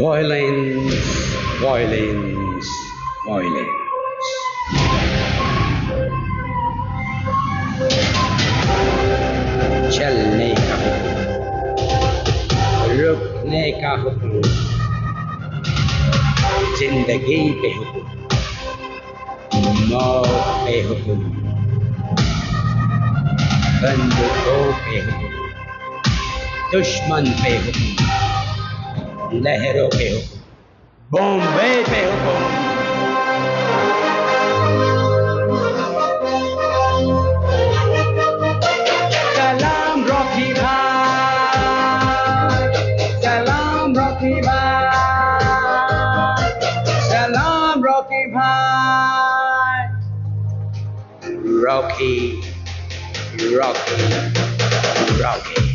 Violence, violence, violence. चलने का हुक्म, रुकने का हुक्म, जिंदगी पे हुक्म, मौत पे हुक्म, बंदूकों पे हुक्म, दुश्मन पे हुक्म, लहरों पे हुक्म, बॉम्बे पे हुक्म। सलाम रॉकी भाई, सलाम रॉकी भाई, सलाम रॉकी भाई। Rocky, Rocky, Rocky.